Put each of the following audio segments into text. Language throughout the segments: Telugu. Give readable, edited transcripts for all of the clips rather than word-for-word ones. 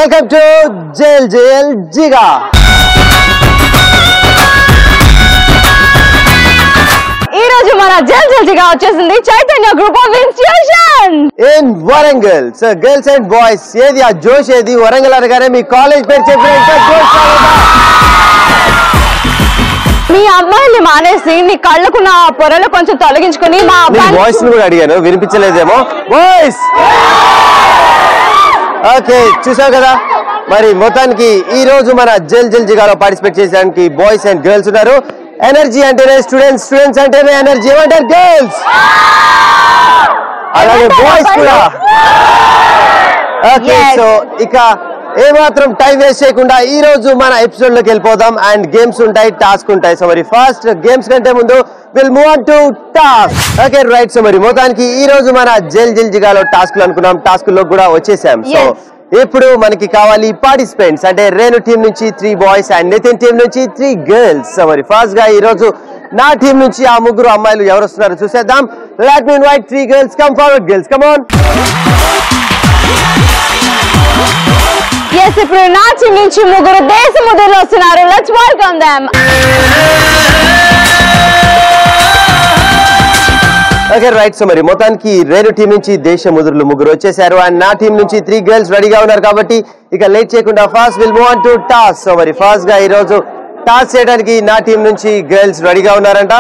Welcome to jail jail జిగా. ఈ రోజు మన జైల్ జైల్ జిగా వచ్చేసింది Chaitanya group of institution in Warangal. So girls and boys ఏది ఆ జోష్ ఏది? వరంగల్ అనగానే మీ కాలేజ్ పేరు చెప్పిన జోష్. మీ అమ్మాయిని మానేసి నీ కళ్ళకున్న పొరలు కొంచెం తొలగించుకుని మా బాయ్స్ ని కూడా అడిగాను, వినిపించలేదేమో. బాయ్స్ ఓకే, చూసావు కదా. మరి మొత్తానికి ఈ రోజు మన జల్ జల్ జిగాలో పార్టిసిపేట్ చేసడానికి బాయ్స్ అండ్ గర్ల్స్ ఉన్నారు. ఎనర్జీ అంటేనే స్టూడెంట్స్, స్టూడెంట్స్ అంటేనే ఎనర్జీ. ఏమంటారు గర్ల్స్? అలాగే బాయ్స్ కూడా. ఓకే, సో ఇక ఏమాత్రం టైం వేస్ట్ చేయకుండా ఈ రోజు మన ఎపిసోడ్ లోకి వెళ్ళిపోదాం. అండ్ గేమ్స్ ఉంటాయి, టాస్క్ ఉంటాయి. సో మరి ఫస్ట్ గేమ్స్ కంటే ముందు will move on to task. Okay right. So మరి మొత్తానికి ఈ రోజు మన జల్ జల్ జిగాలో టాస్క్ అనుకున్నాం, టాస్క్ లో కూడా వచ్చేసాం. సో ఇప్పుడు మనకి కావాలి పార్టిసిపెంట్స్. అంటే రేణు టీం నుంచి 3 బాయ్స్ అండ్ నితిన్ టీం నుంచి 3 గర్ల్స్. సో మరి ఫస్ట్ గా ఈ రోజు నా టీం నుంచి ఆ ముగ్గురు అమ్మాయిలు ఎవరు వస్తున్నారో చూసేద్దాం. Let me invite 3 girls. Come forward girls, come on. yes, ఇప్పుడు నా టీం నుంచి ముగ్గురు దేశ ముద్దులు వస్తున్నారు. Let's welcome them. Okay right. So మరి మొత్తానికి రేణు టీం నుంచి దేశ ముద్రులు ముగ్గురు వచ్చేసారు. అండ్ నా టీం నుంచి 3 గర్ల్స్ రెడీగా ఉన్నారు. కాబట్టి ఇక లేట్ చేయకుండా fast will move on to task. So మరి ఫాస్ట్ గా ఈ రోజు టాస్క్ చేయడానికి నా టీం నుంచి గర్ల్స్ రెడీగా ఉన్నారంట.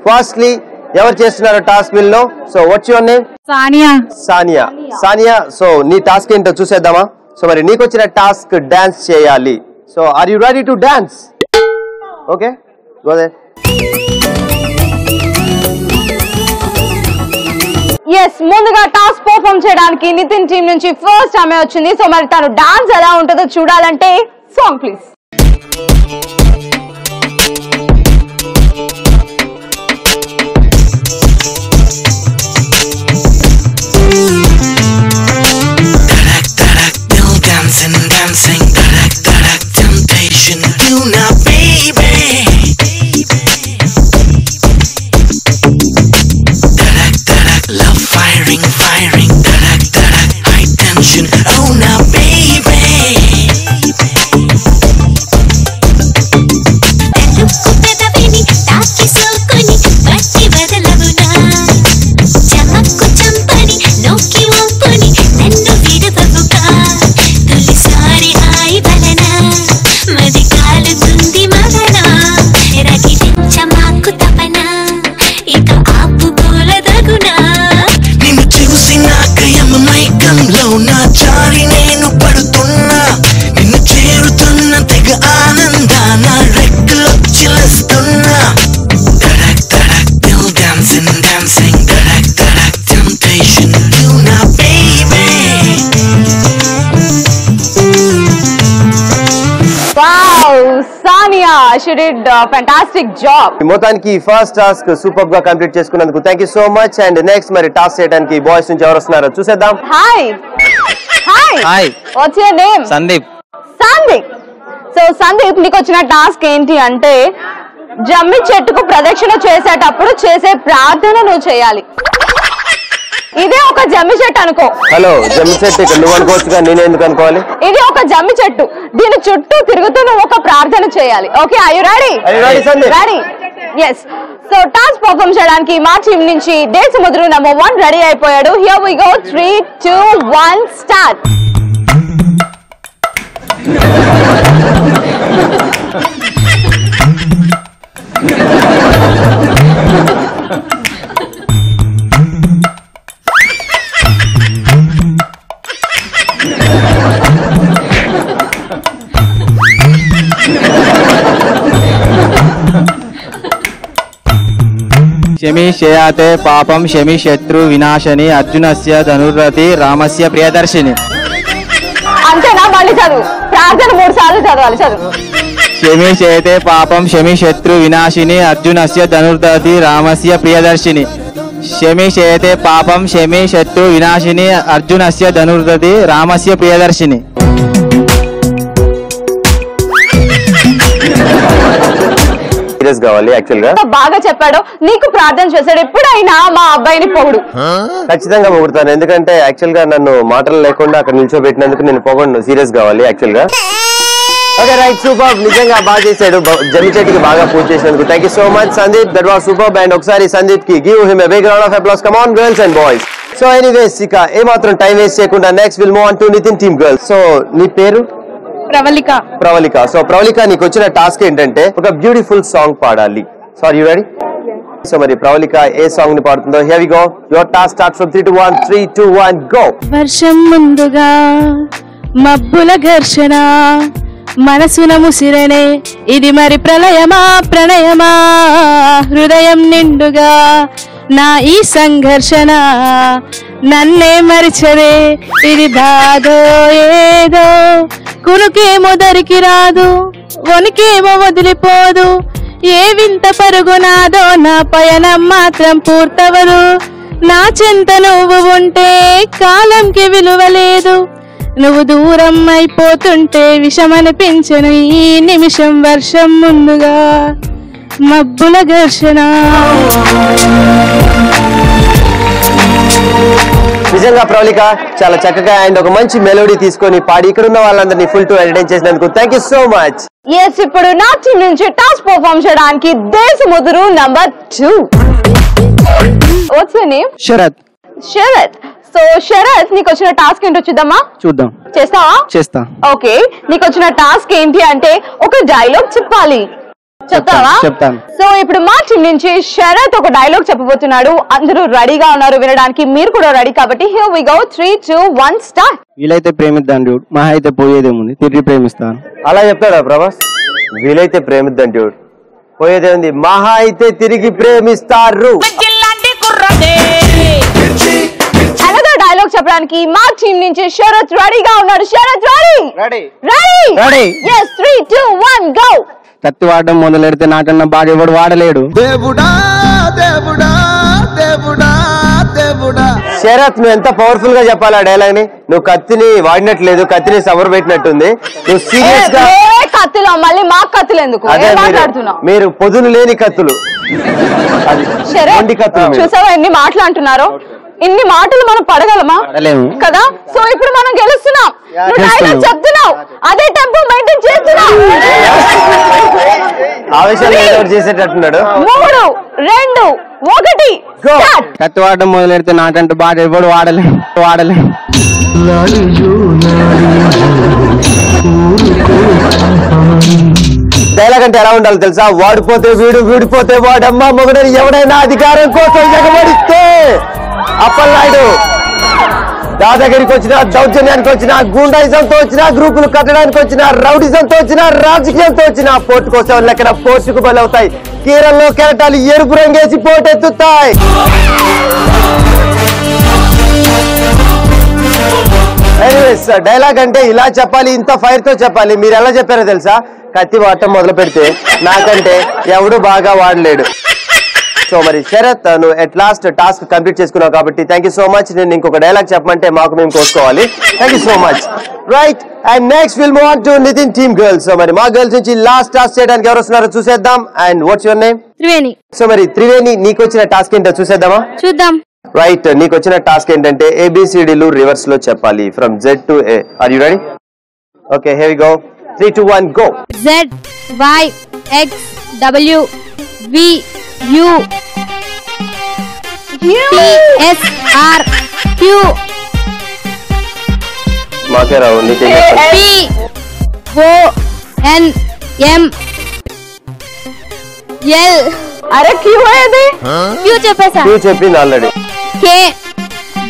ఫాస్ట్లీ ఎవరు చేస్తున్నారు టాస్క్ విల్ లో? So what's your name? Sania. Sania. Sania, so నీ టాస్క్ ఏంటో చూసేద్దామా? సో మరి నీకు వచ్చిన టాస్క్ డాన్స్ చేయాలి. So are you ready to dance? Okay, go there. Yes, ముందుగా టాస్క్ పర్ఫామ్ చేయడానికి నితిన్ టీం నుంచి ఫస్ట్ ఆమె వచ్చింది. సో మరి తను డాన్స్ ఎలా ఉంటుందో చూడాలంటే song please. Dancing, temptation, you now, baby. Love firing, high tension, oh now, baby. She did a fantastic job. మొత్తానికి ఫస్ట్ టాస్క్ సూపర్ గా కంప్లీట్ చేసుకున్నందుకు thank you so much. And next మరి టాస్క్ చేయడానికి బాయ్స్ నుంచి ఎవరు వస్తున్నారో చూసేద్దాం. Hi hi, watts your name? Sandeep. So Sandeep, నీకు వచ్చిన టాస్క్ ఏంటి అంటే జమ్మి చెట్టుకు ప్రదక్షిణ చేసేటప్పుడు చేసే ప్రార్థన నువ్వు చేయాలి. ఇదే ఒక జమ్మి చెట్టు అనుకో. హలో, జమ్మి చెట్టు ఇక్కడ నువ్వు అనుకోవచ్చుగా, నేను ఎందుకు అనుకోవాలి? ఇది ఒక జమ్మి చెట్టు, దీని చుట్టూ తిరుగుతూ నువ్వు ఒక ప్రార్థన చేయాలి. Okay, are you ready? Ready. Yes. So task perform చేయడానికి మా టీం నుంచి దేశముద్రు నంబర్ 1 రెడీ అయిపోయాడు. Here we go. 3, 2, 1 స్టార్ట్. శమిష్యతే పాపం శమి శత్రు వినాశని అర్జునస్య ధనుర్రతి రామస్య ప్రియదర్శిని. అంతేనా? మళ్ళీ చదువు. ప్రార్థన 3 సార్లు చదవాలి. చదువు. శమిష్యతే పాపం శమి శత్రు వినాశిని అర్జునస్య ధనుర్రతి రామస్య ప్రియదర్శిని. శమిష్యతే పాపం శమి శత్రు వినాశిని అర్జునస్య ధనుర్రతి రామస్య ప్రియదర్శిని. సీరియస్ కావాలి యాక్చువల్ గా. బాగా చెప్పాడు, నీకు ప్రార్థన చేశాడు. ఎప్పుడైనా మా అబ్బాయిని పొగుడు. ఖచ్చితంగా పొగుడుతాను, ఎందుకంటే యాక్చువల్ గా నన్ను మాటలు లేకుండా అక్కడ నిల్చోబెట్టినందుకు నేను పొగడు సీరియస్ కావాలి యాక్చువల్ గా. Okay right, super. నిజంగా బాగా చేశాడు, జమ్మి చెట్టుకి బాగా పూజ చేసినందుకు. Thank you so much Sandeep, that was super. And ఒకసారి సందీప్ కి give him a big round of applause. Come on girls and boys. So anyways, ఇక ఏమాత్రం టైం వేస్ట్ చేయకుండా next will move on to Nitin team girls. So నీ పేరు? ప్రవళిక. ప్రవళిక. సో ప్రవళిక, నీకు వచ్చిన టాస్క్ ఏంటంటే ఒక బ్యూటిఫుల్ సాంగ్ పాడాలి. So are you ready? So మరి ప్రవళిక ఏ సాంగ్ ని పాడుతుందో, here we go. Your task starts from 3 to 1. 3, 2, 1 go. వర్షం ముందుగా మబ్బుల ఘర్షణ, మనసున ముసిరనే ఇది మరి ప్రళయమా ప్రణయమా, హృదయం నిండుగా నా ఈ సంఘర్షణ, నన్నే మరిచదే ఇది బాధో ఏదో, కునుకేమో దరికి రాదు వణికేమో వదిలిపోదు, ఏ వింత పరుగునాదో నా పయనం మాత్రం పూర్తవదు, నా చెంత నువ్వు ఉంటే కాలంకి విలువ లేదు, నువ్వు దూరం అయిపోతుంటే విషమనిపించను ఈ నిమిషం, వర్షం ముందుగా మబ్బుల ఘర్షణ. నిజంగా ప్రవళిక చాలా చక్కగా అండ్ ఒక మంచి మెలోడీ తీసుకొని పాడి ఇక్కడ ఉన్న వాళ్ళందరినీ ఫుల్ టు ఎంటర్టైన్ చేసినందుకు thank you so much. Yes, ఇప్పుడు నా టీం నుంచి టాస్క్ పర్ఫార్మ్ చేయడానికి Desamuduru number 2. What's your name? Sarath. Sarath. So Sarath, నీకు వచ్చిన టాస్క్ ఏంటో చూద్దామా? చూద్దాం. చేస్తావా? చేస్తా. ఓకే, నీకు వచ్చిన టాస్క్ ఏంటి అంటే ఒక డైలాగ్ చెప్పాలి. చెప్తావా? చెప్తాను. సో ఇప్పుడు మా టీం నుంచి శరత్ ఒక డైలాగ్ చెప్పబోతున్నాడు. అందరూ రెడీగా ఉన్నారు వినడానికి, మీరు కూడా రెడీ కాబట్టి హియర్ వి గో. 3, 2, 1 స్టార్ట్. వీలైతే ప్రేమిద్దాం డ్యూడ్, మహా అయితే పోయేదేముంది, తిరిగి ప్రేమిస్తాను. అలా చెప్తాడా ప్రభాస్? వీలైతే ప్రేమిద్దాం డ్యూడ్, పోయేదేముంది, మహా అయితే తిరిగి ప్రేమిస్తారు. అనదర్ డైలాగ్ చెప్పడానికి మా టీం నుంచి శరత్ రెడీగా ఉన్నాడు. Sarath ready? Ready. yes 3, 2, 1 go. కత్తి వాడడం మొదలెడితే నాకన్నా బాగా ఎవడు వాడలేడు. శరత్, నువ్వు ఎంత పవర్ఫుల్ గా చెప్పాలి ఆ డైలాగ్ ని. నువ్వు కత్తిని వాడినట్లేదు, కత్తిని సవర్ పెట్టినట్టుంది. నువ్వు సీరియస్ గా కత్తులు మళ్ళీ మా కత్తులు ఎందుకు మాట్లాడుతున్నావు? మీరు పొదును లేని కత్తులు, చూసావా ఎన్ని మాటలు అంటున్నారు? ఇన్ని మాటలు మనం పడగలమా? కదా. సో ఇప్పుడు మనం గెలుస్తున్నాం. నువ్వు డైలాగ్ చెప్తున్నావు, అదే టెంపో మెయింటైన్ చేస్తున్నావు. ఆవేశంగా చేసేటట్టున్నాడు. 3, 2, 1 కత్తి వాడడం మొదలెడితే నాకంటే బాగా ఎవడు వాడలేడు. డైలాగ్ అంటే ఎలా ఉండాలి తెలుసా? వాడిపోతే వీడు, వీడిపోతే వాడమ్మ, మొగడని ఎవడైనా అధికారం కోసం ఎగబడిస్తే అప్పలనాయుడు దాదాగిరికి వచ్చిన, దౌర్జన్యానికి వచ్చిన, గూండాయిజంతో వచ్చిన, గ్రూపులు కట్టడానికి వచ్చిన, రౌడిజంతో వచ్చిన, రాజకీయంతో వచ్చిన, పోర్టు కోసం లెక్కన పోర్టుకు బలవుతాయి. కీరల్లో కెరటాలు ఎరుపు రంగేసి పోటెత్తుతాయి. ఎనీవేస్, డైలాగ్ అంటే ఇలా చెప్పాలి, ఇంత ఫైర్ తో చెప్పాలి. మీరు ఎలా చెప్పారో తెలుసా? కత్తి వాడటం మొదలు పెడితే నాకంటే ఎవడు బాగా వాడలేడు. సో మరి శరత్, నువ్వు ఎట్ లాస్ట్ టాస్క్ కంప్లీట్ చేసుకున్నావు కాబట్టి థ్యాంక్ యూ సో మచ్. నేను ఇంకొక డైలాగ్ చెప్పమంటే మాకు మేము కోసుకోవాలి. Thank you so much. Right, and next will move on to Nitin team girls. So మరి మా గర్ల్స్ నుంచి లాస్ట్ టాస్క్ చేయడానికి ఎవరు వస్తున్నారో చూసేద్దాం. And what's your name? Triveni. So మరి త్రివేణి, నీకు వచ్చిన టాస్క్ ఏంటో చూసేద్దామా? చూద్దాం. రైట్, నీకు వచ్చిన టాస్క్ ఏంటంటే ABCDలు రివర్స్ లో చెప్పాలి, from Z to A. Are you ready? Okay, here we go. 3, 2, 1 go. Z Y X W V U T S R Q మాకే రావు, నీకే P O N M L. అరే క్యూ ఏది? క్యూ చెప్పేసా? క్యూ చెప్పింది already. K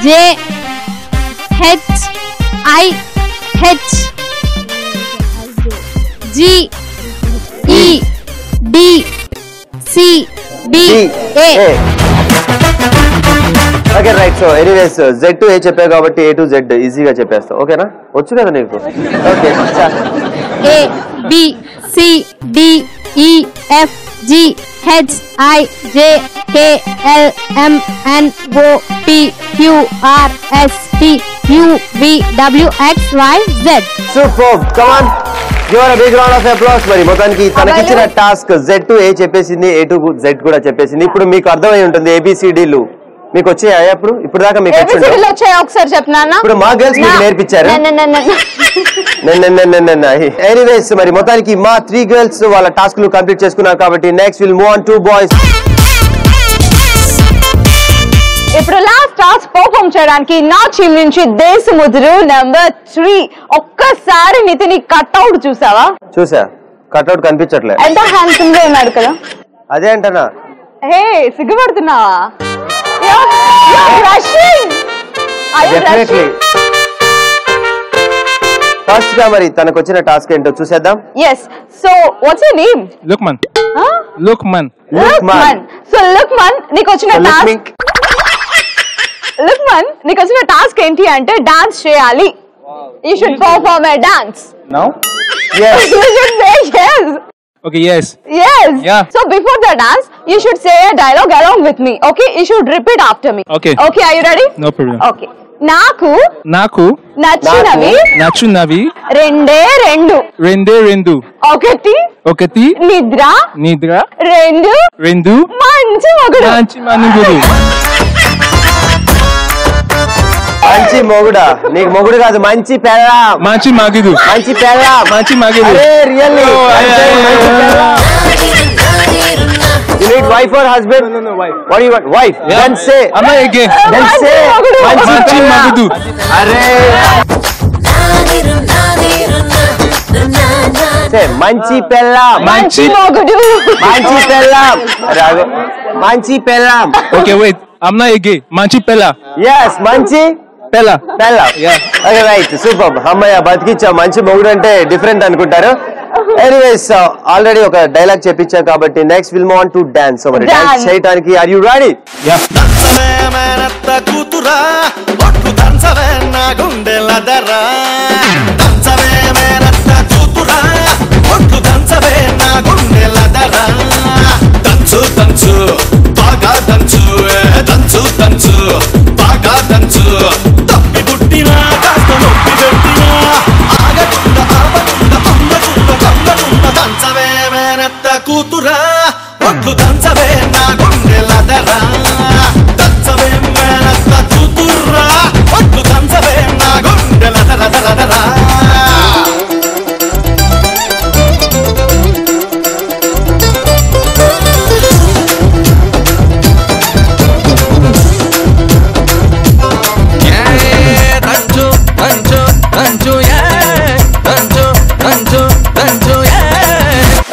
J H I H G E D C B A. Okay right. So anyways Z to A చెప్పావు కాబట్టి A to Z ఈజీగా చెప్పేస్తావు. ఓకేనా? వచ్చు కదా నీకు. Okay, A B C D E F G H I J K L M N O P Q R S T U V W X Y Z. Super, come on. Give a big round of applause. మరి మొత్తానికి తనకిచ్చిన టాస్క్ Z టు A చెప్పేసింది, A టు Z కూడా చెప్పేసింది. ఇప్పుడు మీకు అర్థమై ఉంటుంది ABCDలు మీకు వచ్చాయా? ఇప్పుడు దాకా మీకు ఒకసారి చెప్పనా? ఇప్పుడు మా గర్ల్స్ మీకు నేర్పించారు. ఎనీవేస్ మరి మొత్తానికి మా 3 గర్ల్స్ వాళ్ళ టాస్క్ లు కంప్లీట్ చేసుకున్నారు కాబట్టి next will move on to boys. ఇప్పుడు లాస్ట్ టాస్క్ పర్ఫార్మ్ చేయడానికి నా టీం నుంచి దేశముద్రు నెంబర్ 3. ఒక్కసారి నితిన్ కట్అవుట్ చూసావా? చూసా, కట్అవుట్ కనిపించట్లేదు. ఎంత హ్యాండ్సమ్ గా ఉన్నాడు కదా. అదే అంటనా. హే సిగ్గుపడుతున్నావా? ఫస్ట్ గా మరి తనకు వచ్చిన టాస్క్ ఏంటో చూసేద్దాం. Yes. So what's your name? Lukman. So Lukman నీకు వచ్చిన టాస్క్ ఏంటి అంటే డాన్స్ చేయాలి. You should perform a dance. Now yes you should say yes. Okay, yes. Yeah. So before the dance you should say a dialogue along with me. Okay, you should repeat after me. Okay, are you ready? No problem. Okay. నాకు నచ్చినవి రెండే రెండు ఒకటి నిద్ర రెండు మంచి మొగుడు. మంచి మొగుడా? నీకు మొగుడు కాదు, మంచి పెళ్ళాం. మంచి మగుడు. Really You need wife or husband? No, wife. What do you want? Wife. Yeah. Then say. Amma again. Then say. Manchi magudu. Say manchi pellam. మంచి మొగుడు. Manchi pellam. Manchi pellam. Okay, wait. Amma again. Manchi pella. Yes, manchi pella. Yeah. Okay, right. Super. అమ్మయ్య బతికిచ్చా. మంచి మొగుడు అంటే డిఫరెంట్ అనుకుంటారు. ఎనీవేస్ ఆల్రెడీ ఒక డైలాగ్ చెప్పించా కాబట్టి next will move on to dance. So మరి డాన్స్ చేయడానికి ఆర్ యు రెడీ? యా. దంచవే మేనత్త కూతురా ఒట్టు దంచవే నా గుండెలదరా. దంచవే మేనత్త కూతురా ఒట్టు దంచవే నా గుండెలదరా. దంచు దంచు బాగా దంచు, దంచు దంచు బాగా దంచు. తప్పి పుట్టినా కాస్త నొప్పి పెట్టినా ఆగకుండా దంచవే మేనత్త కూతురా ఒట్లు దంచవే నా గుండెలదరా. దంచవే మేనత్త కూతురా ఒట్లు దంచవే నా గుండెలదరా.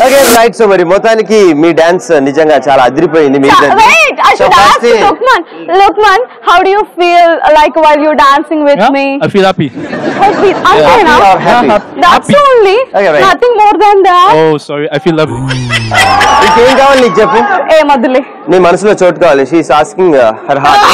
Okay right. సో మరి మొత్తానికి మీ డాన్స్ నిజంగా చాలా అదిరిపోయింది. మీ Wait, I should ask Lukman, how do you feel like while you're dancing with me? I feel happy. That's only. Okay, right. Nothing more than that. Oh, sorry. I feel lovely. ఇంకేం కావాలి నీకు చెప్పు. మధులే నీ మనసులో చోటు కావాలి. She's asking her heart.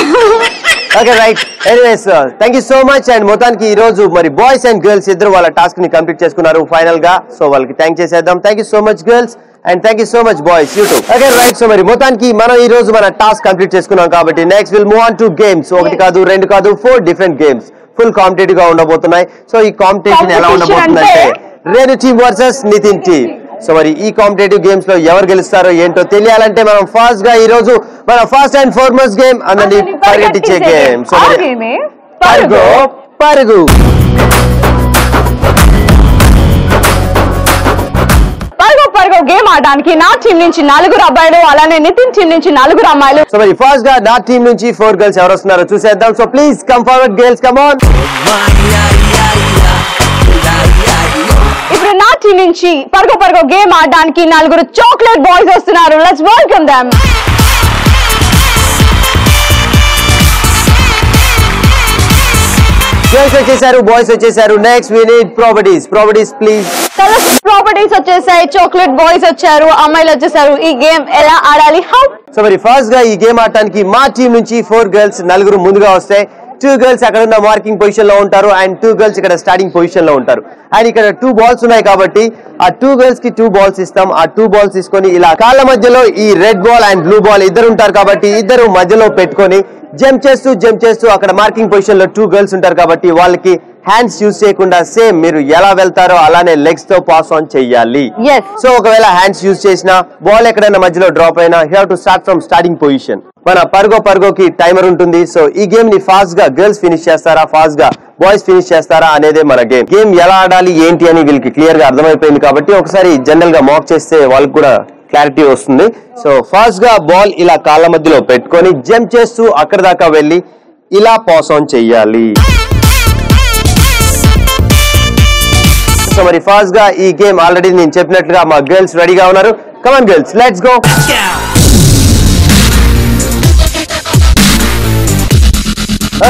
Okay right. Anyways thank you so much. And మొత్తానికి ఈ రోజు మరి బాయ్స్ అండ్ గర్ల్స్ ఇద్దరు వాళ్ళ టాస్క్ ని కంప్లీట్ చేసుకున్నారు ఫైనల్ గా. సో వాళ్ళకి థ్యాంక్ చేసేద్దాం. Thank you so much girls and thank you so much boys you two. Okay right. So మరి మొత్తానికి మనం ఈ రోజు మన టాస్క్ కంప్లీట్ చేసుకున్నాం కాబట్టి next will move on to games. ఒకటి కాదు, రెండు కాదు, 4 డిఫరెంట్ గేమ్స్ ఫుల్ కాంపిటేటివ్ గా ఉండబోతున్నాయి. సో ఈ కాంపిటీషన్ ఎలా ఉండబోతుందంటే Renu team versus Nitin team. So మరి ఈ కాంపిటేటివ్ గేమ్స్ లో ఎవరు గెలుస్తారో ఏంటో తెలియాలంటే మనం ఫాస్ట్ గా ఈ రోజు మన ఫస్ట్ అండ్ ఫార్మోస్ట్ గేమ్ అందరినీ పరిగెట్టించే గేమ్. సో పరుగు పరుగు. పరుగు గేమ్ ఆడడానికి నా టీం నుంచి 4 అబ్బాయిలు, అలానే నితిన్ టీం నుంచి 4 అమ్మాయిలు. సో మరి ఫస్ట్ గా నా టీం నుంచి 4 గర్ల్స్ ఎవరు వస్తున్నారో చూసేద్దాం. So please come forward girls, come on. ఇప్పుడు నా టీం నుంచి పరుగు గేమ్ ఆడడానికి 4 చాక్లెట్ బాయ్స్ వస్తున్నారు. Let's welcome them. గర్ల్స్ వచ్చేసారు, బాయ్స్ వచ్చేసారు. Next we need properties. Properties please. Properties వచ్చేసాయి, చాక్లెట్ బాయ్స్ వచ్చారు, అమ్మాయిలు వచ్చేసారు. ఈ గేమ్ ఎలా ఆడాలి? హౌ? సో మరి ఫస్ట్ గా ఈ గేమ్ ఆడటానికి మా టీం నుంచి 4 గర్ల్స్ 4 ముందుగా వస్తాయి. 2 గర్ల్స్ అక్కడ ఉన్న మార్కింగ్ పొజిషన్ లో ఉంటారు అండ్ 2 గర్ల్స్ ఇక్కడ స్టార్టింగ్ పొజిషన్ లో ఉంటారు. అండ్ ఇక్కడ 2 బాల్స్ ఉన్నాయి కాబట్టి ఆ 2 గర్ల్స్ కి 2 బాల్స్ ఇస్తాం. ఆ 2 బాల్స్ తీసుకొని ఇలా కాళ్ళ మధ్యలో ఈ red ball and blue ball ఇద్దరు ఉంటారు కాబట్టి ఇద్దరు మధ్యలో పెట్టుకొని జంప్ చేస్తూ అక్కడ మార్కింగ్ పొజిషన్ లో 2 గర్ల్స్ ఉంటారు కాబట్టి వాళ్ళకి హ్యాండ్స్ యూజ్ చేయకుండా సేమ్ మీరు ఎలా వెళ్తారో అలానే లెగ్స్ తో పాస్ ఆన్ చెయ్యాలి. సో ఒకవేళ హ్యాండ్స్ యూజ్ చేసినా బాల్ ఎక్కడైనా మధ్యలో డ్రాప్ అయినా you have to start from starting position. మన పర్గోకి టైమర్ ఉంటుంది. సో ఈ గేమ్ ని ఫాస్ట్ గా గర్ల్స్ ఫినిష్ చేస్తారా, ఫాస్ట్ గా బాయ్స్ ఫినిష్ చేస్తారా అనేదే మన గేమ్ ఎలా ఆడాలి ఏంటి అని వీళ్ళకి క్లియర్ గా అర్థమైపోయింది కాబట్టి ఒకసారి జనరల్ గా మాక్ చేస్తే వాళ్ళకి కూడా క్లారిటీ వస్తుంది. సో ఫాస్ట్ గా బాల్ ఇలా కాళ్ళ మధ్యలో పెట్టుకొని జంప్ చేస్తూ అక్కడ దాకా వెళ్ళి ఇలా పాస్ ఆన్ చెయ్యాలి. సో మరి ఫాస్ట్ గా ఈ గేమ్ ఆల్రెడీ నేను చెప్పినట్లుగా మా గర్ల్స్ రెడీగా ఉన్నారు. Come on girls, let's go.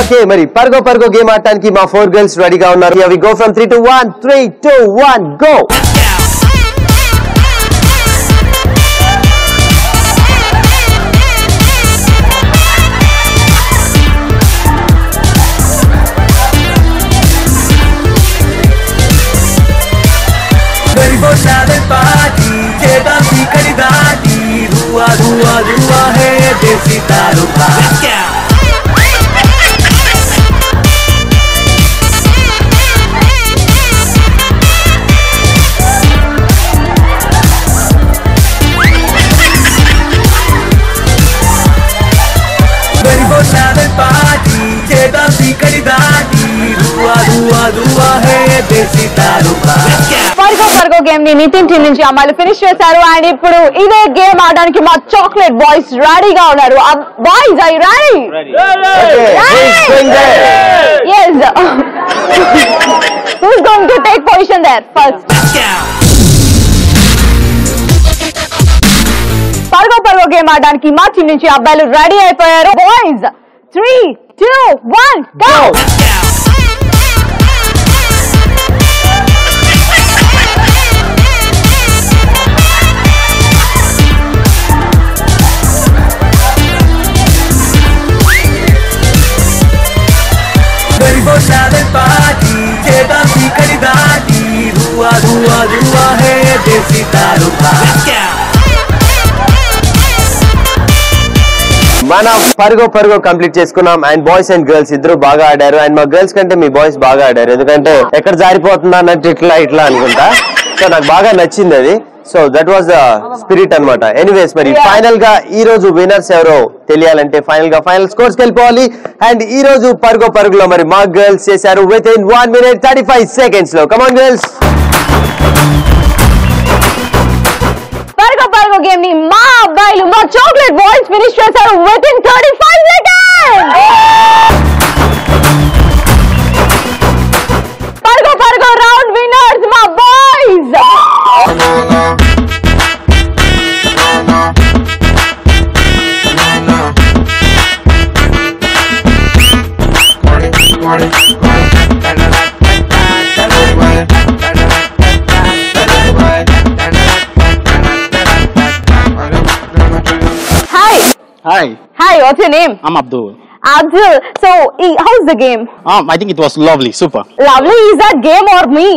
Okay, మరి పర్గో గేమ్ ఆడటానికి మా 4 గర్ల్స్ రెడీగా ఉన్నారు. We go from 3 to 1. 3, 2, 1 go. పర్గో గేమ్ ని నితిన్ టీం నుంచి అమ్మాయిలు ఫినిష్ చేశారు. అండ్ ఇప్పుడు ఇదే గేమ్ ఆడడానికి మా చాక్లెట్ బాయ్స్ రెడీగా ఉన్నారు. Boys are you ready? yes. who's going to take position there first? పర్గో గేమ్ ఆడడానికి మా టీం నుంచి అబ్బాయిలు రెడీ అయిపోయారు. Boys 3, 2, 1 go. మన పర్గో కంప్లీట్ చేసుకున్నాం. అండ్ బాయ్స్ అండ్ గర్ల్స్ ఇద్దరు బాగా ఆడారు. అండ్ మా గర్ల్స్ కంటే మీ బాయ్స్ బాగా ఆడారు. ఎందుకంటే ఎక్కడ జారిపోతుందా అన్నట్టు ఇట్లా అనుకుంటా. సో నాకు బాగా నచ్చింది అది. So that was the spirit అన్నమాట. ఎనీవేస్, మరి ఫైనల్ గా ఈ రోజు విన్నర్స్ ఎవరో తెలియాలంటే ఫైనల్ స్కోర్స్ వెళ్ళిపోవాలి. అండ్ ఈ రోజు పర్గోలో మరి మా గర్ల్స్ చేశారు విత్ ఇన్ 1 minute 35 seconds లో. Come on girls. పర్గో గేమ్ ని మా అబ్బాయిలు మా చాక్లెట్ బాయ్స్ ఫినిష్ చేశారు విత్ ఇన్ 35 seconds. పర్గో రౌండ్ విన్నర్స్ మా boys. Hi, what's your name? I'm Abdul. Abdul. So, how's the game? I think it was lovely, super. Lovely? Is that game or me?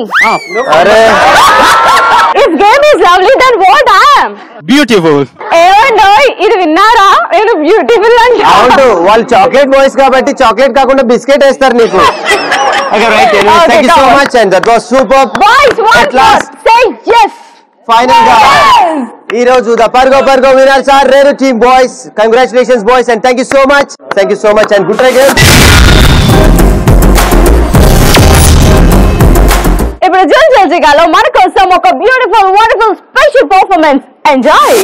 If game is lovely, then what I am? Beautiful. ఇది విన్నారా? నేను బ్యూటిఫుల్ అంటే అవును, వాళ్ళు చాక్లెట్ బాయ్స్ కాబట్టి చాక్లెట్ కాకుండా బిస్కెట్ వేస్తారు నీకు. Okay, right. Thank you so much, and that was superb. Boys, at last, say yes. Final గా ఈ రోజు ద పర్గో winners are Renu team boys. Congratulations boys, and thank you so much and good try game. ఇప్పుడు జల్జిగాలో మన కోసం ఒక beautiful wonderful special performance. Enjoy.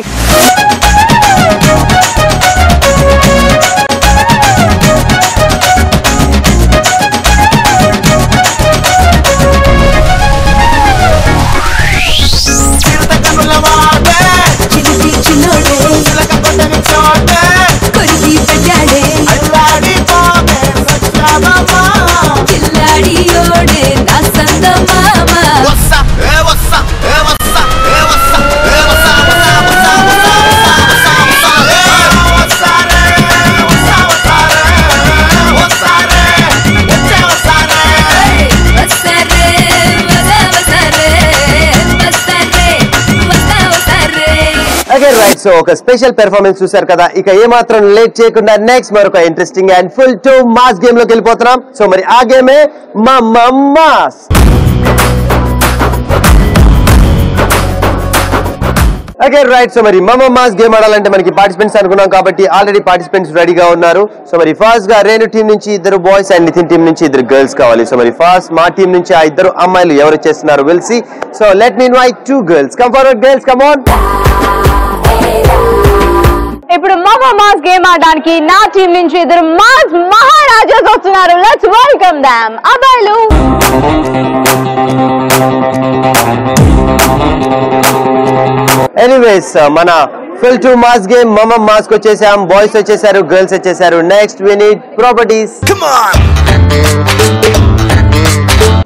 Again right. So ఒక స్పెషల్ పెర్ఫార్మెన్స్ చూసారు కదా, ఇక ఏమాత్రం లేట్ చేయకుండా నెక్స్ట్ మరొక interesting and full to mass game లోకి వెళ్ళిపోతున్నాం. సో మరి ఆ గేమే మాస్. Okay right. సో మరి మాస్ గేమ్ ఆడాలంటే మనకి పార్టిసిపెంట్స్ అనుకున్నాం కాబట్టి ఆల్రెడీ పార్టిసిపెంట్స్ రెడీగా ఉన్నారు. సో మరి ఫస్ట్ గా రేణు టీం నుంచి ఇద్దరు బాయ్స్ అండ్ నితిన్ టీం నుంచి ఇద్దరు గర్ల్స్ కావాలి. సో మరి ఫస్ట్ మా టీం నుంచి ఆ ఇద్దరు అమ్మాయిలు ఎవరు చేస్తున్నారు we'll see. So let me invite 2 girls. Come forward girls, come on. ఇప్పుడు మాస్ గేమ్ ఆడడానికి నా టీం నుంచి ఇద్దరు మాస్ మహారాజాస్ వస్తున్నారు. Let's welcome them. అబ్బాయిలు ఎనీవేస్ మన full to mass game mass కి వచ్చేసాం. బాయ్స్ వచ్చేసారు, గర్ల్స్ వచ్చేసారు. Next we need properties.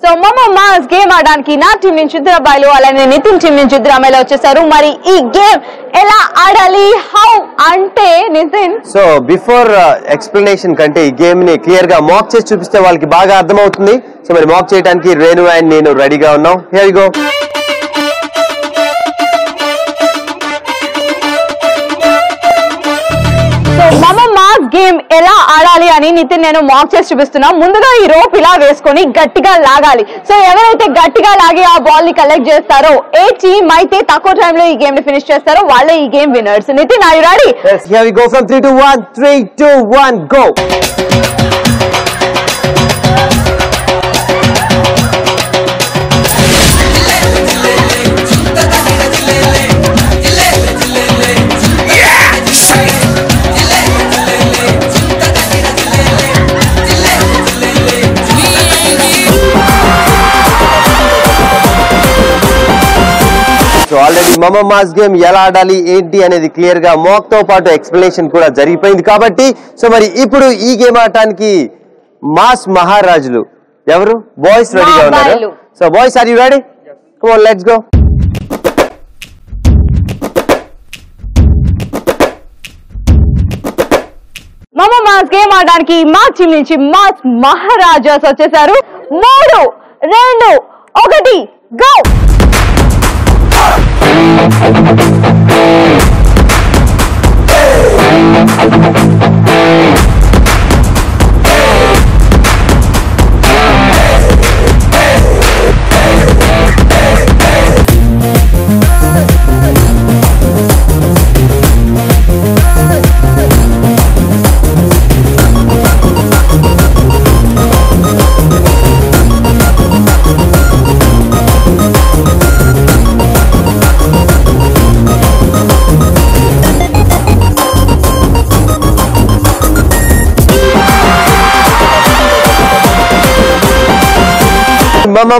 So mass game ఆడడానికి నా టీం నుంచి ఇద్దరు అబ్బాయిలు అలానే నితిన్ టీం నుంచి ఇద్దరు అమ్మాయిలు వచ్చేసారు. మరి ఈ గేమ్ ఎలా ఆడాలి, హౌ అంటే నితిన్? సో బిఫోర్ ఎక్స్ప్లెనేషన్ కంటే ఈ గేమ్ ని క్లియర్ గా మాక్ చేసి చూపిస్తే వాళ్ళకి బాగా అర్థమవుతుంది. సో మరి మాక్ చేయడానికి రేణు అండ్ నేను రెడీగా ఉన్నాం. Here we go. Mass game ఎలా ఆడాలి అని నితిన్ నేను మాక్ చేసి చూపిస్తున్నా. ముందుగా ఈ రోప్ ఇలా వేసుకొని గట్టిగా లాగాలి. సో ఎవరైతే గట్టిగా లాగి ఆ బాల్ ని కలెక్ట్ చేస్తారో, ఏ టీమ్ అయితే తక్కువ టైం లో ఈ గేమ్ ని ఫినిష్ చేస్తారో వాళ్ళే ఈ game winners. Nitin, are you ready? Yes, here we go from 3 to 1. 3, 2, 1, go. So already mass game ఎలా ఆడాలి ఏంటి అనేది క్లియర్ గా మాక్ తో పాటు ఎక్స్ప్లెనేషన్ కూడా జరిగిపోయింది కాబట్టి సో మరి ఇప్పుడు ఈ గేమ్ ఆడటానికి మాస్ మహారాజులు ఎవరు? బాయ్స్ రెడీగా ఉన్నారు. So boys, are you ready? Come on, let's go. Mass game ఆడడానికి మా టీం నుంచి మాస్ మహారాజాస్ వచ్చేసారు. 3, 2, 1 గో.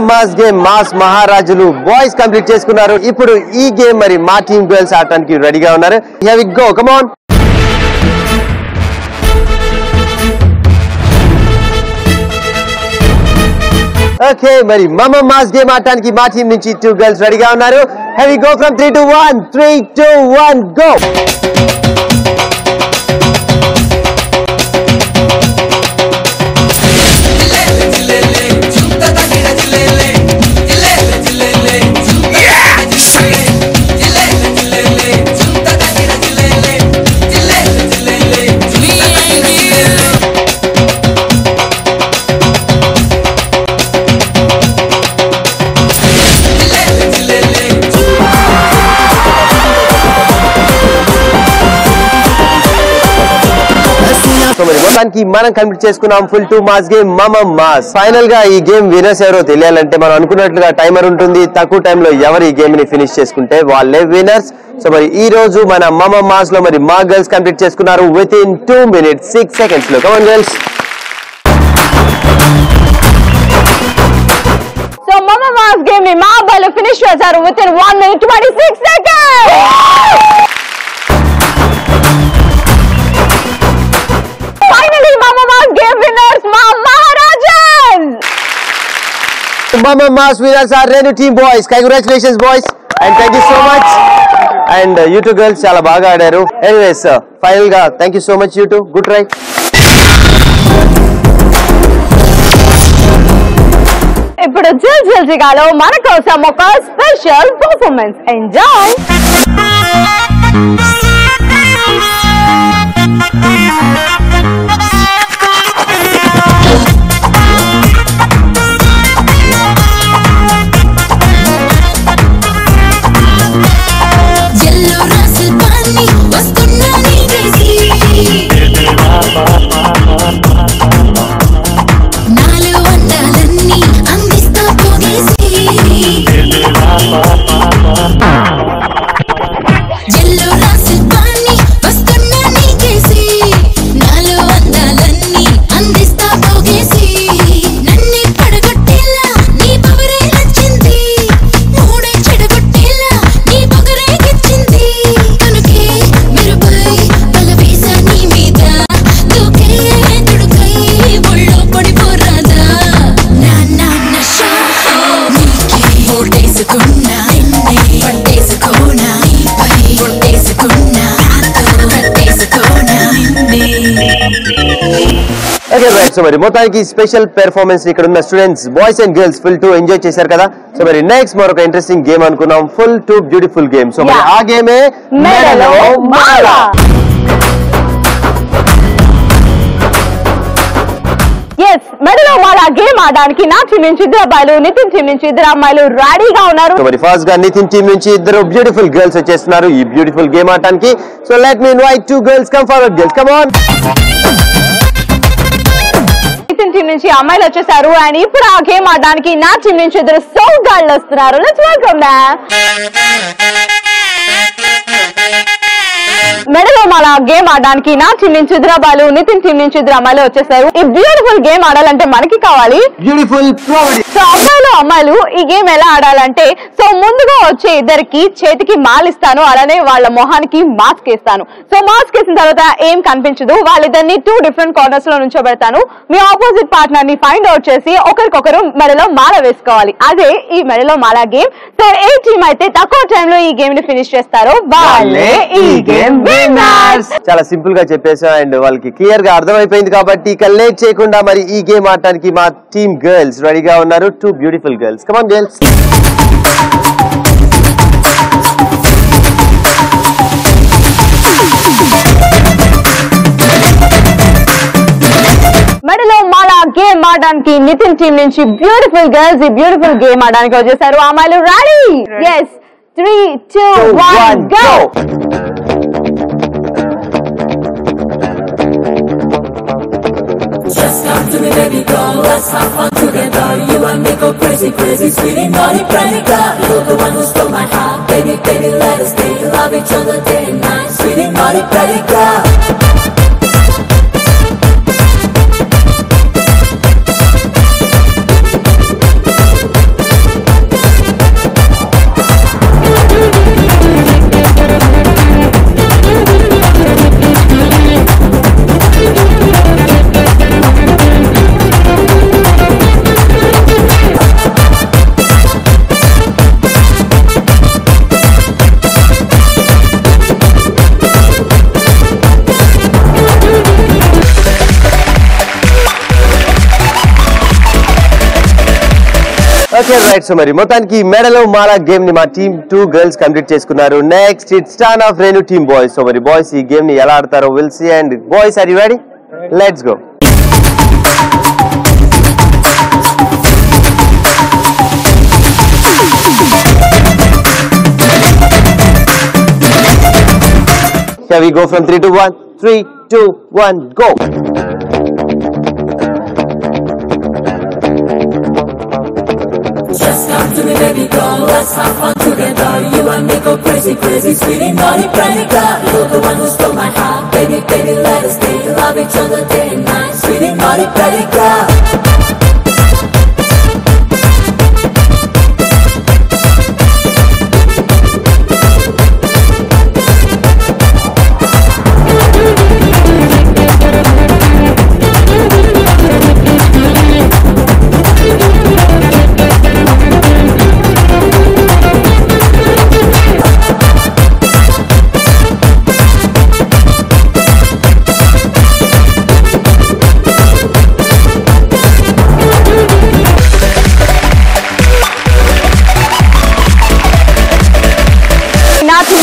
మాస్ గేమ్ మాస్ మహారాజులు బాయ్స్ కంప్లీట్ చేసుకున్నారు. ఇప్పుడు ఈ గేమ్ మరి మా టీం గర్ల్స్ ఆడటానికి రెడీగా ఉన్నారు. Here we go, come on. Okay, మరి మాస్ గేమ్ ఆడటానికి మా టీం నుంచి 2 girls రెడీగా ఉన్నారు. Here we go from 3 to 1. 3, 2, 1 go. మొత్తానికి మనం కంప్లీట్ చేసుకున్నాం full to mass game mass. Final గా ఈ గేమ్ విన్నర్స్ ఎవరో తెలియాలంటే మనం అనుకున్నట్లుగా టైమర్ ఉంటుంది. తక్కువ టైంలో ఎవరు ఈ గేమ్ ని ఫినిష్ చేసుకుంటే వాళ్ళే విన్నర్స్. సో మరి ఈ రోజు మన మాస్ లో మరి మా గర్ల్స్ కంప్లీట్ చేసుకున్నారు విత్ ఇన్ 2 minutes 6 seconds లో. Come on girls. So mass game ని మా అబ్బాయిలు ఫినిష్ చేశారు within 1 minute 26 seconds. Finally, Mass game winners, Maharajas! Mass winners are Renu team boys. Congratulations boys and thank you so much. And you two girls chala baga aadaru. Anyways, final ga thank you so much you two. Good try. ఇప్పుడు జిల్ జిల్ జిగాలో మన కోసం ఒక స్పెషల్ పర్ఫార్మెన్స్ ఎంజాయ్. సో మరి మొత్తానికి స్పెషల్ పెర్ఫార్మెన్స్ ఇక్కడ ఉన్న students boys and girls full to enjoy చేశారు కదా. సో మరి నెక్స్ట్ మరొక ఇంట్రెస్టింగ్ గేమ్ అనుకున్నాం, full to beautiful game. So మరి ఆ గేమే మెడలో మాల. మెడలో మాల గేమ్ ఆడడానికి నా టీం నుంచి 2 అబ్బాయిలు, నితిన్ టీం నుంచి 2 అమ్మాయిలు రెడీగా ఉన్నారు. సో మరి ఫస్ట్ గా నితిన్ టీం నుంచి 2 బ్యూటిఫుల్ గర్ల్స్ వచ్చేస్తున్నారు ఈ బ్యూటిఫుల్ గేమ్ ఆడటానికి. So let me invite 2 girls. Come forward girls, come on. Nitin team నుంచి అమ్మాయిలు వచ్చేసారు అండ్ ఇప్పుడు ఆ గేమ్ ఆడడానికి నా టీం నుంచి 2 సౌత్ గర్ల్ వస్తున్నారు. Let's welcome them. మెడలో మాల గేమ్ ఆడడానికి నా టీం నుంచి 2 అబ్బాయిలు, నితిన్ టీం నుంచి 2 అమ్మాయిలు వచ్చేసారు. ఈ బ్యూటిఫుల్ గేమ్ ఆడాలంటే మనకి కావాలి బ్యూటిఫుల్ ప్రాపర్టీ. సో అమ్మాయిలు ఈ గేమ్ ఎలా ఆడాలంటే, సో ముందుగా వచ్చే ఇద్దరికి చేతికి మాలిస్తాను, అలానే వాళ్ళ మొహానికి మాస్క్ వేస్తాను. సో మాస్క్ వేసిన తర్వాత ఏం కనిపించదు, వాళ్ళిద్దరిని 2 డిఫరెంట్ కార్నర్స్ లో నుంచోబెడతాను. మీ ఆపోజిట్ పార్ట్నర్ ని ఫైండ్ అవుట్ చేసి ఒకరికొకరు మెడలో మాల వేసుకోవాలి. అదే ఈ మెడలో మాల గేమ్. సో ఏ టీమ్ అయితే తక్కువ టైం లో ఈ గేమ్ ని ఫినిష్ చేస్తారో వాళ్ళే ఈ గేమ్ విన్నర్స్. చాలా సింపుల్ గా చెప్పేసా అండ్ వాళ్ళకి క్లియర్ గా అర్థమైపోయింది కాబట్టి ఇక లేట్ చేయకుండా మరి ఈ గేమ్ ఆడటానికి మా టీమ్ గర్ల్స్ రెడీగా ఉన్నారు. 2 beautiful girls, come on girls. మెడలో మాల గేమ్ ఆడడానికి నితిన్ టీం నుంచి బ్యూటిఫుల్ గర్ల్స్ ఈ బ్యూటిఫుల్ గేమ్ ఆడడానికి వచ్చేసారు. అమ్మాయిలు ready? yes 3 2 1 go. Just come to me, baby girl, let's have fun together. You and me go crazy, crazy, sweetie, naughty, pretty girl. You're the one who stole my heart, baby, baby, let us stay. Love each other day and night, sweetie, naughty, pretty girl. Okay right. So మరి మొత్తానికి మెడలో మాల గేమ్ ని మా టీమ్ 2 గర్ల్స్ కంప్లీట్ చేసుకున్నారు. Next it's turn of Renu team boys. So మరి బాయ్స్ ఈ గేమ్ ని ఎలా ఆడతారో will see. And boys are you ready? Let's go. Shall we go from 3 to 1? 3 2 1 go. Just come to me, baby girl, let's have fun together. You and me go crazy, crazy, sweetie, naughty, pretty girl. You're the one who stole my heart, baby, baby, let us stay. Love each other day and night, sweetie, naughty, pretty girl.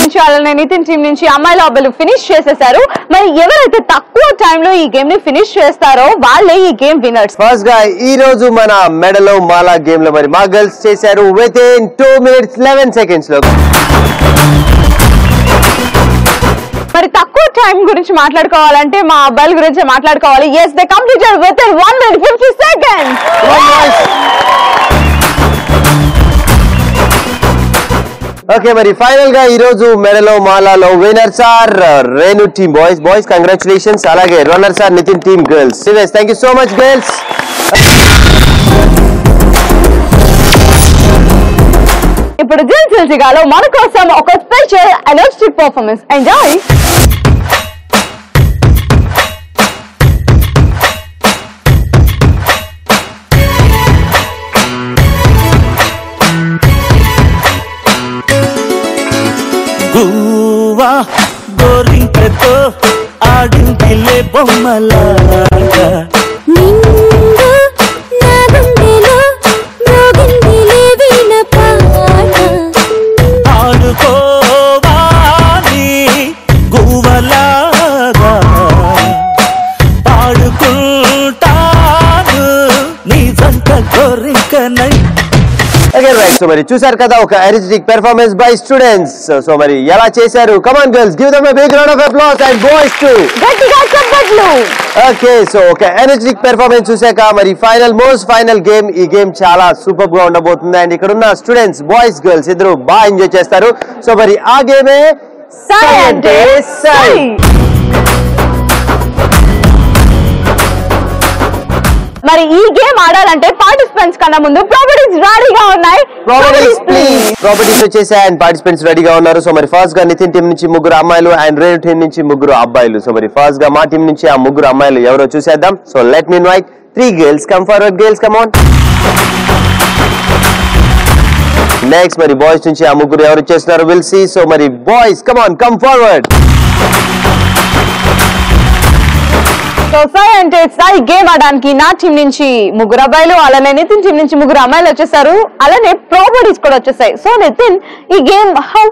నుంచి అలానే నితిన్ టీం నుంచి అమ్మాయిల అబ్బాయిలు ఫినిష్ చేసేసారు. మరి ఎవరైతే తక్కువ టైంలో ఈ గేమ్ ని ఫినిష్ చేస్తారో వాళ్ళే ఈ గేమ్ విన్నర్స్. ఫస్ట్ గా ఈ రోజు మన మెడలో మాలా గేమ్ లో మరి మా గర్ల్స్ చేశారు విత్ ఇన్ 2 minutes 11 seconds లో. మరి తక్కువ టైం గురించి మాట్లాడుకోవాలంటే మా అబ్బాయిల గురించి మాట్లాడుకోవాలి. Yes, they completed within 1 minute 50 seconds. Okay, మరి ఫైనల్ గా ఈ రోజు మెడలో మాలాలో winners are Renu team boys congratulations. అలాగే runners are Nitin team girls. Thank you so much girls. ఇప్పుడు జిల్జిగాలో మన కోసం ఒక స్పెషల్ ఎనర్జెటిక్ పర్ఫార్మెన్స్. ఎంజాయ్. గువ్వా గోరింకతో ఆడిందిలే బొమ్మలాగా ఆడుకోవాలి గువ్వలాగా పాడుకుంటాను నీ జంట గోరింకనై. సో మరి చూసారు కదా ఒక energetic performance by students. So మరి ఎలా చేశారు? Come on girls, give them a big round of applause and boys too గట్టిగా చప్పట్లు. ఓకే, సో ఒక ఎనర్జెటిక్ పెర్ఫార్మెన్స్ చూసాక మరి ఫైనల్ గేమ్. ఈ గేమ్ చాలా సూపర్ గా ఉండబోతుంది అండ్ ఇక్కడ ఉన్న స్టూడెంట్స్ బాయ్స్ గర్ల్స్ ఇద్దరు బాగా ఎంజాయ్ చేస్తారు. సో మరి ఆ గేమే సై అంటే సై. మరి ఈ గేమ్ ఆడాలంటే పార్టిసిపెంట్స్ కన్నా ముందు ప్రాపర్టీస్ రెడీగా ఉన్నాయి. ప్రాపర్టీస్ వచ్చేసాయి అండ్ పార్టిసిపెంట్స్ రెడీగా ఉన్నారు. సో మరి ఫస్ట్ గా నితిన్ టీం నుంచి 3 అమ్మాయిలు అండ్ రేణు టీం నుంచి 3 అబ్బాయిలు. సో మరి ఫస్ట్ గా మా టీం నుంచి ఆ 3 అమ్మాయిలు ఎవరో చూసేద్దాం. So let me invite 3 girls. Come forward girls, come on. Next మరి బాయ్స్ నుంచి ఆ 3 ఎవరు వచ్చేస్తున్నారు విల్ సీ. సో మరి boys come on, come forward. So సై అంటే సై గేమ్ ఆడడానికి నా టీం నుంచి 3 అబ్బాయిలు, అలానే నితిన్ టీం నుంచి 3 అమ్మాయిలు వచ్చేసారు. అలానే ప్రాపర్టీస్ కూడా వచ్చేసాయి. సో నితిన్, ఈ గేమ్ హౌ?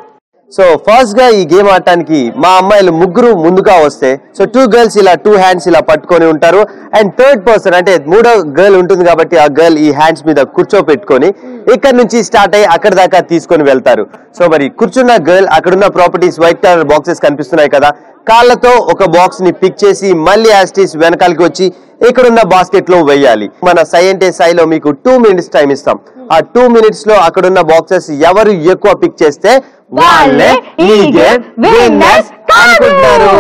సో ఫస్ట్ గా ఈ గేమ్ ఆడటానికి మా అమ్మాయిలు 3 ముందుగా వస్తే సో 2 girls ఇలా 2 hands ఇలా పట్టుకొని ఉంటారు అండ్ థర్డ్ పర్సన్ అంటే 3వ గర్ల్ ఉంటుంది కాబట్టి ఆ గర్ల్ ఈ హ్యాండ్స్ మీద కూర్చోపెట్టుకొని ఇక్కడ నుంచి స్టార్ట్ అయ్యి అక్కడ దాకా తీసుకొని వెళ్తారు. సో మరి కూర్చున్న గర్ల్ అక్కడున్న ప్రాపర్టీస్ వైట్ కలర్ బాక్సెస్ కనిపిస్తున్నాయి కదా, కాళ్ళతో ఒక బాక్స్ ని పిక్ చేసి మళ్ళీ యాస్టీస్ వెనకాలకి వచ్చి ఇక్కడున్న బాస్కెట్ లో వేయాలి. మన సై అంటే సైలో మీకు 2 minutes టైం ఇస్తాం. ఆ 2 minutes లో అక్కడున్న బాక్సెస్ ఎవరు ఎక్కువ పిక్ చేస్తే వాళ్ళే ఈ గేమ్ విన్నర్స్ అనుకుంటారు.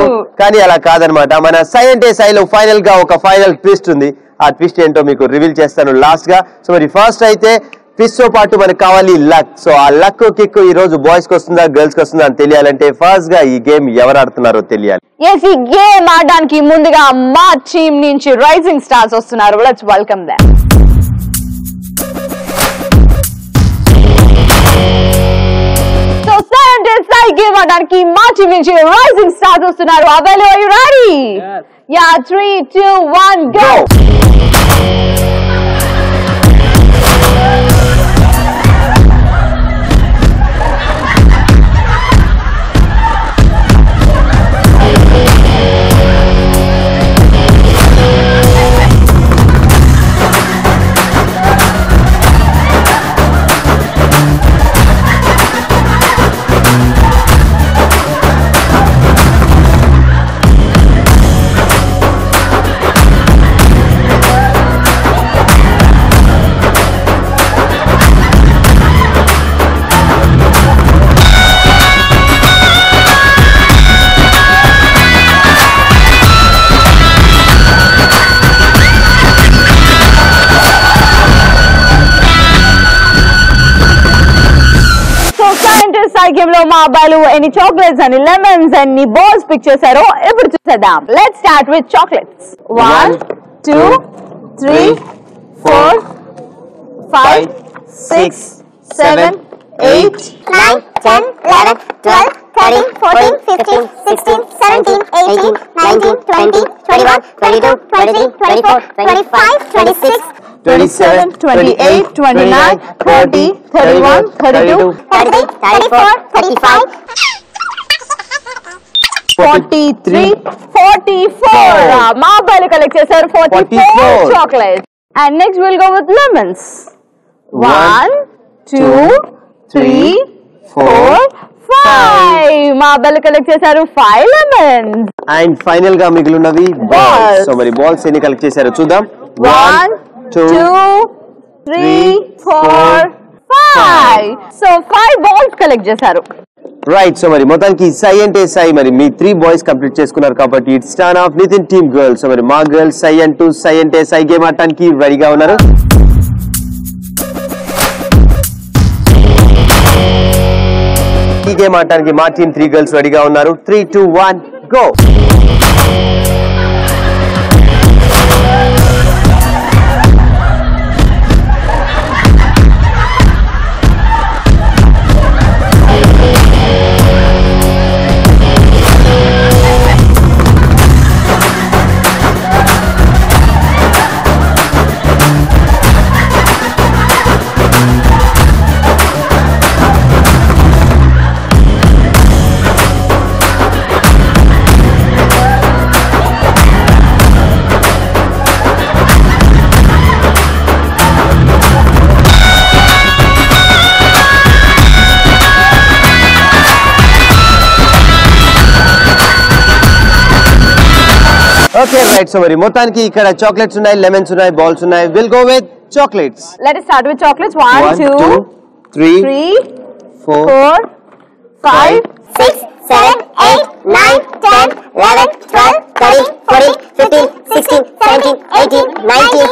కానీ అలా కాదనమాట. మన సై అంటే సైలో ఫైనల్ గా ఒక ఫైనల్ ట్విస్ట్ ఉంది. ఆ ట్విస్ట్ ఏంటో మీకు రివీల్ చేస్తాను లాస్ట్ గా. సో మరి ఫస్ట్ అయితే ట్విస్ట్ తో పాటు మనకు కావాలి లక్. సో ఆ లక్ కిక్ ఈ రోజు బాయ్స్ కి వస్తుందా గర్ల్స్ కి వస్తుందా అని తెలియాలంటే ఫస్ట్ గా ఈ గేమ్ ఎవరు ఆడుతున్నారో తెలియాలి. ఎస్, ఈ గేమ్ ఆడడానికి ముందుగా మా టీం నుంచి రైజింగ్ స్టార్స్ వస్తున్నారు. Let's welcome them. సో సై అంటే సై గేమ్ ఆడడానికి మా టీం నుంచి రైజింగ్ స్టార్స్ వస్తున్నారు. అబ్బాయిలు, are you ready? Yeah, 3 2 1 go. Game లో మా అబ్బాయిలు ఎన్ని చాక్లెట్స్ అని లెమన్స్ ఎన్ని బాల్స్ పిక్ చేశారో ఇప్పుడు చూసేద్దాం. Let's start with chocolates. 1 2 3 4 5 6 7 8 9 10 11 12 13 14 15 16 17 18 19 20 21 22 23 24 25 26 27 28 29 30 31 32 33 34 35 43, 44. మా అబ్బాయిలు కలెక్ట్ చేశారు 44 chocolates. And next will go with lemons. 1, 2, 3, 4, 5. మా అబ్బాయిలు కలెక్ట్ చేశారు 5 లెమన్స్. అండ్ ఫైనల్ గా మిగిలినవి బాల్స్. సో మరి బాల్స్ ఎన్ని కలెక్ట్ చేశారో చూద్దాం. 1, 2, 3, 4, 5. సో 5 బాల్స్ కలెక్ట్ చేశారు. రైట్. సో మరి మొత్తానికి సై అంటే సై మరి మీ 3 బాయ్స్ కంప్లీట్ చేసుకున్నారు కాబట్టి it's turn of Nitin team girls. So మరి మా గర్ల్స్ సై అంటూ సై అంటే సై గేమ్ ఆడటానికి రెడీగా ఉన్నారు. ఈ గేమ్ ఆడటానికి మా టీమ్ 3 గర్ల్స్ రెడీగా ఉన్నారు. 3, 2, 1 గో. Okay right. సో మరి మొత్తానికి ఇక్కడ చాక్లెట్స్ ఉన్నాయి, లెమన్స్ ఉన్నాయి, బాల్స్ ఉన్నాయి. Will go with chocolates. Let us start with chocolates. 1, 2, 3, 4, 5, 6, 7, 8, 9, 10, 11, 12, 13, 14, 15, 16, 17, 18, 19,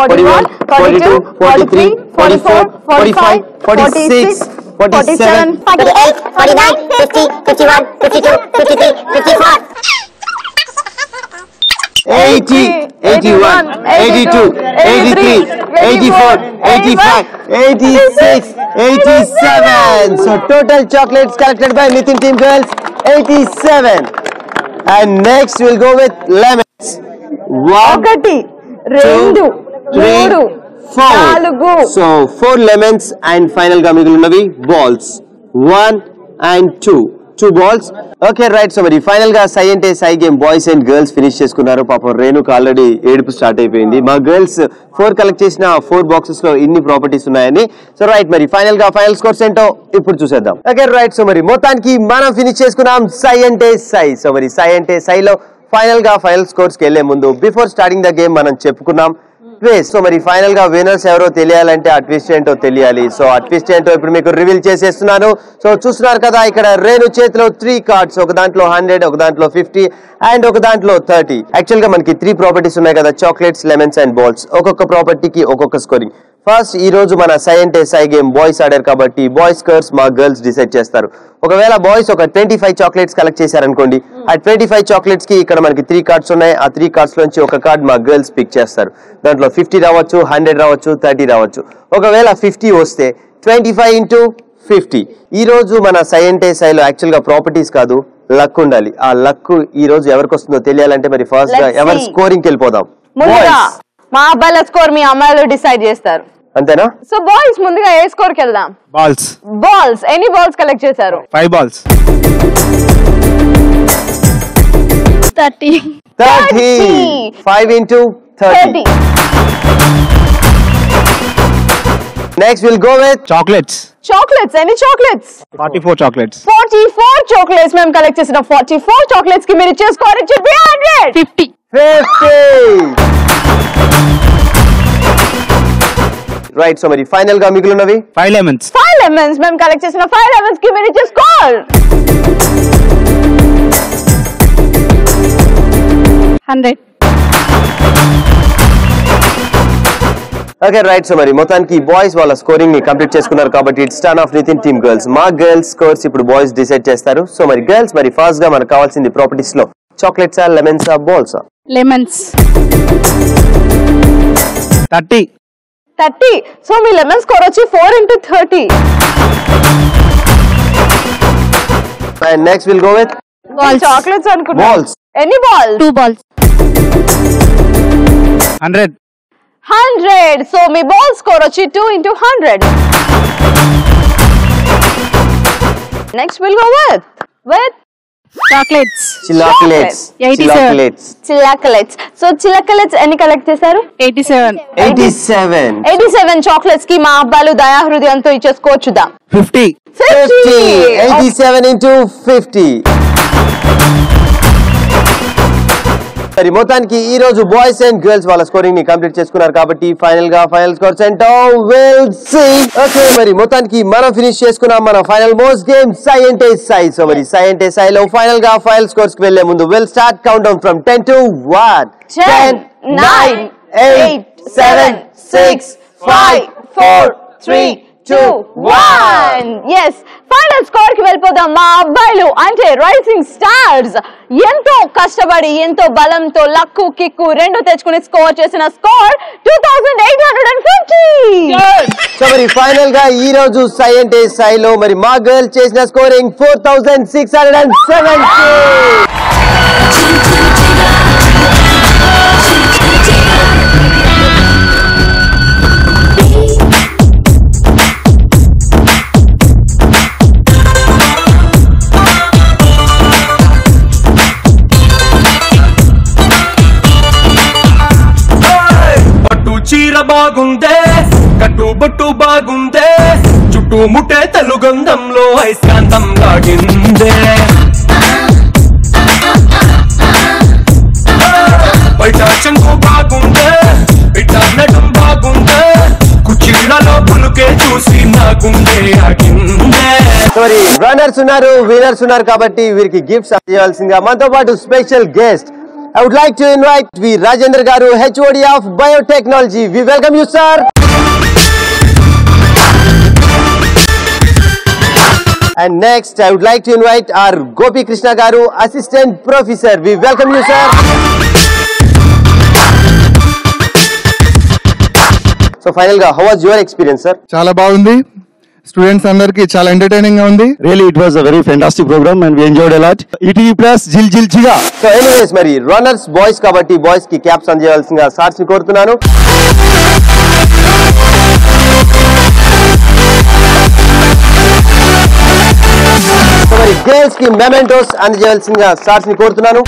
41, 42, 43, 44, 45, 46, 47, 48, 49, 50, 51, 52, 53, 54, 80, 81, 82, 83, 84, 85, 86, 87. So total chocolates collected by Nitin Team Girls 87. And next we'll go with lemons. 1, 2, 3, 4. So 4 lemons and final ga migilinunavi balls. 1 and 2. 2 balls. Okay right. So మరి ఫైనల్ గా సై అంటే సై game boys and girls finish చేసుకున్నారు. పాపం రేణుకి ఆల్రెడీ ఏడుపు స్టార్ట్ అయిపోయింది. మా గర్ల్స్ 4 కలెక్ట్ చేసిన 4 బాక్సెస్ లో ఇన్ని ప్రాపర్టీస్ ఉన్నాయని. సో రైట్ మరి ఫైనల్ గా ఫైనల్ స్కోర్స్ ఏంటో ఇప్పుడు చూసేద్దాం. Okay right. సో మరి మొత్తానికి మనం ఫినిష్ చేసుకున్నాం సై అంటే సై. సో మరి సై అంటే సైలో ఫైనల్ గా ఫైనల్ స్కోర్స్ కి వెళ్లే ముందు బిఫోర్ స్టార్టింగ్ ద గేమ్ మనం చెప్పుకున్నాం ట్విస్ట్. సో మరి ఫైనల్ గా విన్నర్స్ ఎవరో తెలియాలంటే ఆ ట్విస్ట్ ఏంటో తెలియాలి. సో ఆ ట్విస్ట్ ఏంటో ఇప్పుడు మీకు రివీల్ చేసేస్తున్నాను. సో చూస్తున్నారు కదా ఇక్కడ రేణు చేతిలో 3 కార్డ్స్, ఒక దాంట్లో 100, ఒక దాంట్లో 50 అండ్ ఒక దాంట్లో 30. యాక్చువల్ గా మనకి 3 ప్రాపర్టీస్ ఉన్నాయి కదా, చాక్లెట్స్, లెమన్స్ అండ్ బాల్స్. ఒక్కొక్క ప్రాపర్టీకి ఒక్కొక్క స్కోరింగ్. ఫస్ట్ ఈ రోజు మన సై అంటే సై గేమ్ బాయ్స్ ఆడారు కాబట్టి బాయ్స్ స్కోర్స్ మా గర్ల్స్ డిసైడ్ చేస్తారు. ఒకవేళ బాయ్స్ ఒక 25 చాక్లెట్స్ కలెక్ట్ చేశారనుకోండి, ఆ 25 చాక్లెట్స్ కి ఇక్కడ మనకి 3 కార్డ్స్ ఉన్నాయి. ఆ 3 కార్డ్స్ లోంచి ఒక కార్డ్ మా గర్ల్స్ పిక్ చేస్తారు. దాంట్లో 50 రావచ్చు, 100 రావచ్చు, 30 రావచ్చు. ఒకవేళ 50 వస్తే 25 into 50. ఈ రోజు మన సై అంటే సైలో యాక్చువల్ గా ప్రాపర్టీస్ కాదు, లక్ ఉండాలి. ఆ లక్ ఈ రోజు ఎవరికి వస్తుందో తెలియాలంటే మరి ఫస్ట్ గా ఎవరి స్కోరింగ్ కి వెళ్ళిపోదాం. మా అబ్బాయిల స్కోర్ మీ అమ్మాయిలు డిసైడ్ చేస్తారు, అంతేనా? సో బాయ్స్ ముందుగా ఏ స్కోర్ కి వెళ్దాం? బాల్స్. బాల్స్ ఎన్ని బాల్స్ కలెక్ట్ చేశారు? 5 balls. 30. 5 into 30. Next we'll go with chocolates. Chocolates. Any chocolates? 44 chocolates. 44 chocolates మేము కలెక్ట్ చేసిన 44 chocolates కి మీరు ఇచ్చే score it should be 100. 50. 50. Right. So మరి ఫైనల్ గా మిగిలినవి 5 lemons. 5 lemons మేము కలెక్ట్ చేసిన 5 lemons కి మీరు ఇచ్చే స్కోర్ 100. Okay right. సో మరి మొత్తానికి బాయ్స్ వాళ్ళ స్కోరింగ్ ని కంప్లీట్ చేసుకున్నారు కాబట్టి it's turn of Nitin team girls. మా గర్ల్స్ స్కోర్స్ ఇప్పుడు బాయ్స్ డిసైడ్ చేస్తారు. సో మరి గర్ల్స్ మరి ఫస్ట్ గా మనకు కావాల్సింది ప్రాపర్టీస్ లో చాక్లెట్స్ ఆ, లెమన్స్ ఆ, బాల్స్ ఆ? Lemons. 30. 30. సో మీ లెమన్ స్కోర్ వచ్చి 4 into 30. And next we'll go with Balls. Chocolates అనుకుంటా. balls. ఎన్ని బాల్స్? 2 balls. 100. 100. సో మీ బాల్ స్కోర్ వచ్చి 2 into 100. Next will go with with chocolates చిలాక్లెట్స్ 87. చిలాకలెట్స్. సో చిలాకలెట్స్ ఎన్ని కలెక్ట్ చేశారు? 87 చాక్లెట్స్ కి మా అబ్బాయిలు దయాహృదయంతో ఇచ్చేసుకోవచ్చుదా? 50. 87 into 50. మరి మొత్తానికి ఈ రోజు బాయ్స్ అండ్ గర్ల్స్ వాళ్ళ స్కోరింగ్ ని కంప్లీట్ చేసుకున్నారు కాబట్టి ఫైనల్ గా ఫైనల్ స్కోర్స్ ఏంటో విల్ సీ. ఓకే మరి మొత్తానికి మనం ఫినిష్ చేసుకున్నాం మన ఫైనల్ మోస్ట్ గేమ్ సై అంటే సై. సో మరి సై అంటే సై లో ఫైనల్ గా ఫైనల్ స్కోర్స్ కి వెళ్లే ముందు will start count down from 10 to 1. 10, 9, 8, 7, 6, 5, 4, 3, 2, 1. Yes final score కి వెళ్ళిపోదాం. మా అబ్బాయిలు అంటే రైజింగ్ స్టార్స్ ఎంతో కష్టపడి ఎంతో బలంతో లక్కు కిక్కు రెండు తెచ్చుకుని స్కోర్ చేసిన స్కోర్ 2850. సో మరి ఫైనల్ గా ఈ రోజు సై అంటే సై లో మరి మా గర్ల్ చేసిన స్కోరింగ్ 4670. చీర బాగుందే కట్టు బొట్టు బాగుందే చుట్టూ ముట్టే తెలుగంధంలో ఐస్కాంతం లాగిందే బయట చెంగు బాగుందే బిడ్డ నడం బాగుందే కుర్చీలలో పులుకే చూసి నా గుండె ఆగిందే. మరి రన్నర్స్ ఉన్నారు విన్నర్స్ ఉన్నారు కాబట్టి వీరికి గిఫ్ట్స్ అందజేయాల్సిందిగా మనతో పాటు special guest I would like to invite V. Rajendra Garu, HOD of Biotechnology. We welcome you, sir. And next, I would like to invite our Gopi Krishna Garu, Assistant Professor. We welcome you, sir. So, final ga, how was your experience, sir? చాలా బాగుంది. స్టూడెంట్స్ అందరికి చాలా ఎంటర్టైనింగ్ గా ఉంది. Really, it was a very fantastic program and we enjoyed a lot. ETV Plus, Jil Jil Jiga. So, anyways, మరి రన్నర్స్ బాయ్స్ కాబట్టి బాయ్స్ కి క్యాప్స్ అందజేయాల్సిందిగా సార్స్ ని కోరుతున్నాను. మరి గర్ల్స్ కి మెమెంటోస్ అందజేయాల్సిందిగా సార్స్ ని కోరుతున్నాను.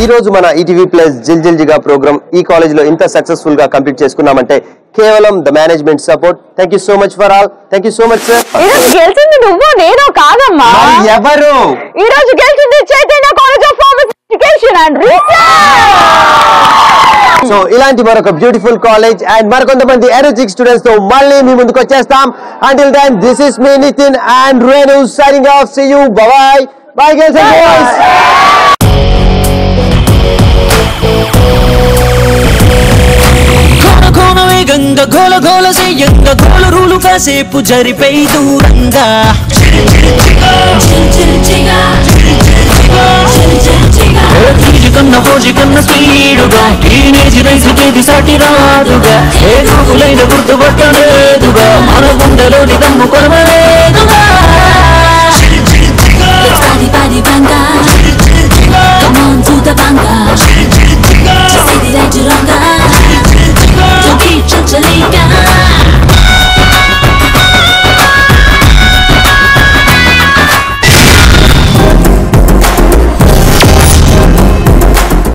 ఈ రోజు మన ఈటీవీ ప్లస్ జిల్ జిల్ జిగా ప్రోగ్రామ్ ఈ కాలేజ్ లో ఇంత సక్సెస్ఫుల్ గా కంప్లీట్ చేసుకున్నామంటే కేవలం the management support. Thank you so much for all. Thank you so much sir. ఈ రోజు గెలిచింది నువ్వు నేను కాదమ్మా. ఎవరు? ఈ రోజు గెలిచింది Chaitanya college of pharmacy education and research. So ఇలాంటి మరొక బ్యూటిఫుల్ కాలేజ్ అండ్ మరికొంతమంది ఎనర్జిక్ స్టూడెంట్స్ తో మళ్ళీ మీ ముందుకు వచ్చేస్తాం. Until then, this is me Nitin and Renu signing off. See you. Bye bye. Bye girls and boys. Ganga గోల గోల చెయ్యంగ గోల రూలు కాసేపు జరిపై దూరంగా కన్నా ఫోజి కన్నా స్పీడుగా టీనేజ్ రైసు చేతి సాటి రాదుగా ఏ చూపులైన గుర్తుపట్టలేదుగా మన గుండెలోని దమ్ము కొరమ